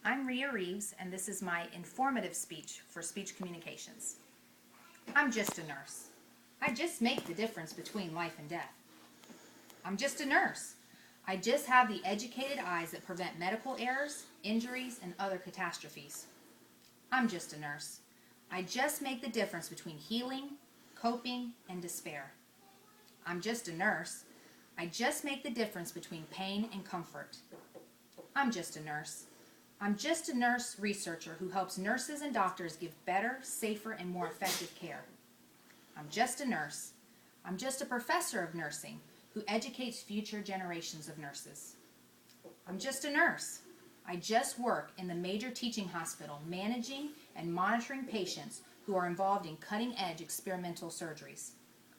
I'm Rhea Reeves, and this is my informative speech for speech communications. I'm just a nurse. I just make the difference between life and death. I'm just a nurse. I just have the educated eyes that prevent medical errors, injuries, and other catastrophes. I'm just a nurse. I just make the difference between healing, coping, and despair. I'm just a nurse. I just make the difference between pain and comfort. I'm just a nurse. I'm just a nurse researcher who helps nurses and doctors give better, safer, and more effective care. I'm just a nurse. I'm just a professor of nursing who educates future generations of nurses. I'm just a nurse. I just work in the major teaching hospital managing and monitoring patients who are involved in cutting-edge experimental surgeries.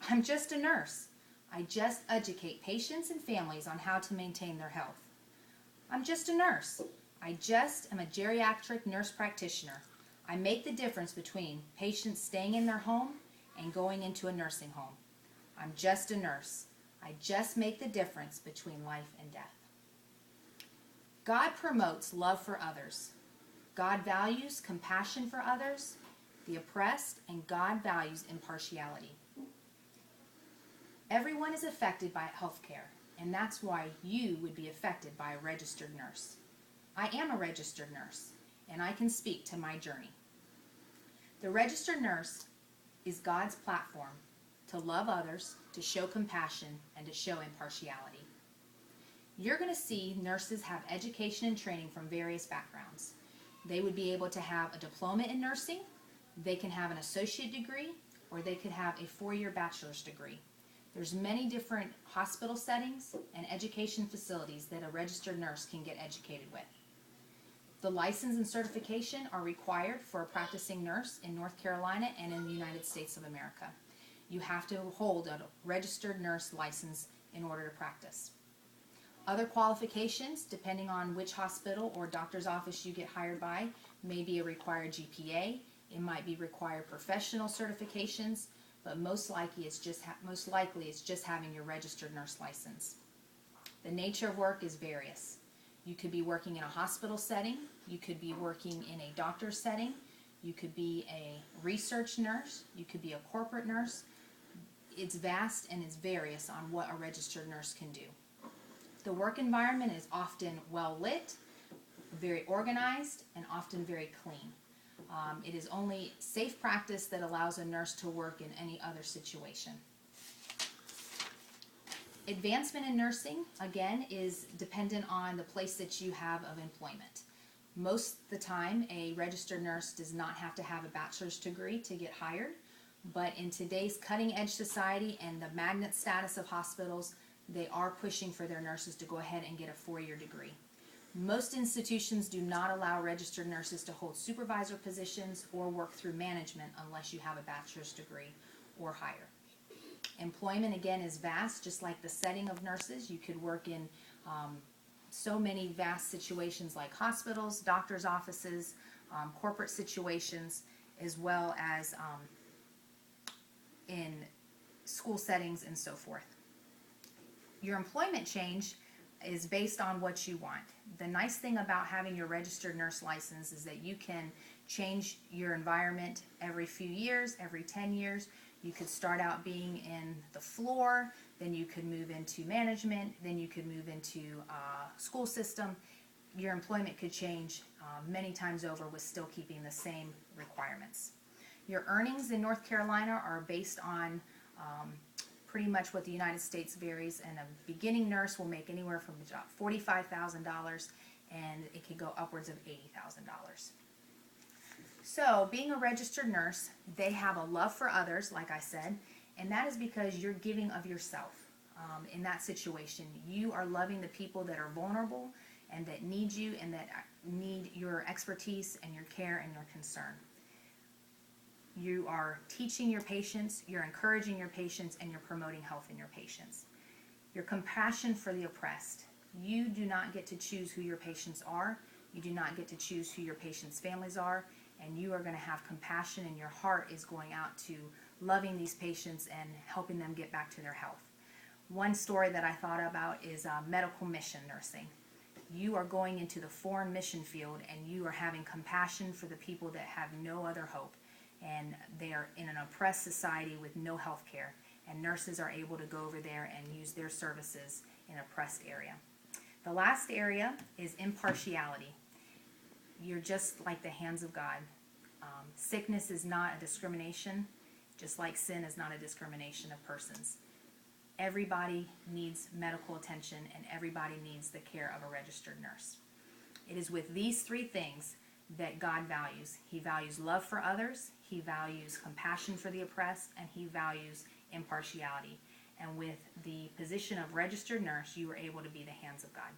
I'm just a nurse. I just educate patients and families on how to maintain their health. I'm just a nurse. I just am a geriatric nurse practitioner. I make the difference between patients staying in their home and going into a nursing home. I'm just a nurse. I just make the difference between life and death. God promotes love for others. God values compassion for others, the oppressed, and God values impartiality. Everyone is affected by healthcare, and that's why you would be affected by a registered nurse. I am a registered nurse, and I can speak to my journey. The registered nurse is God's platform to love others, to show compassion, and to show impartiality. You're going to see nurses have education and training from various backgrounds. They would be able to have a diploma in nursing, they can have an associate degree, or they could have a 4-year bachelor's degree. There's many different hospital settings and education facilities that a registered nurse can get educated with. The license and certification are required for a practicing nurse in North Carolina and in the United States of America. You have to hold a registered nurse license in order to practice. Other qualifications, depending on which hospital or doctor's office you get hired by, may be a required GPA. It might be required professional certifications, but most likely it's just having your registered nurse license. The nature of work is various. You could be working in a hospital setting, you could be working in a doctor's setting, you could be a research nurse, you could be a corporate nurse. It's vast and it's various on what a registered nurse can do. The work environment is often well lit, very organized, and often very clean. It is only safe practice that allows a nurse to work in any other situation. Advancement in nursing, again, is dependent on the place that you have of employment. Most of the time, a registered nurse does not have to have a bachelor's degree to get hired, but in today's cutting-edge society and the magnet status of hospitals, they are pushing for their nurses to go ahead and get a 4-year degree. Most institutions do not allow registered nurses to hold supervisor positions or work through management unless you have a bachelor's degree or higher. Employment, again, is vast, just like the setting of nurses. You could work in so many vast situations like hospitals, doctor's offices, corporate situations, as well as in school settings and so forth. Your employment change is based on what you want. The nice thing about having your registered nurse license is that you can change your environment every few years, every 10 years. You could start out being in the floor, then you could move into management, then you could move into school system. Your employment could change many times over with still keeping the same requirements. Your earnings in North Carolina are based on pretty much what the United States varies, and a beginning nurse will make anywhere from about $45,000 and it could go upwards of $80,000. So being a registered nurse, they have a love for others, like I said, and that is because you're giving of yourself. In that situation, you are loving the people that are vulnerable and that need you and that need your expertise and your care and your concern. You are teaching your patients, you're encouraging your patients, and you're promoting health in your patients. Your compassion for the oppressed. You do not get to choose who your patients are. You do not get to choose who your patients' families are. And you are going to have compassion, and your heart is going out to loving these patients and helping them get back to their health. One story that I thought about is medical mission nursing. You are going into the foreign mission field and you are having compassion for the people that have no other hope. And they are in an oppressed society with no health care. And nurses are able to go over there and use their services in an oppressed area. The last area is impartiality. You're just like the hands of God. Sickness is not a discrimination, just like sin is not a discrimination of persons. Everybody needs medical attention and everybody needs the care of a registered nurse. It is with these three things that God values. He values love for others, He values compassion for the oppressed, and He values impartiality. And with the position of registered nurse, you are able to be the hands of God.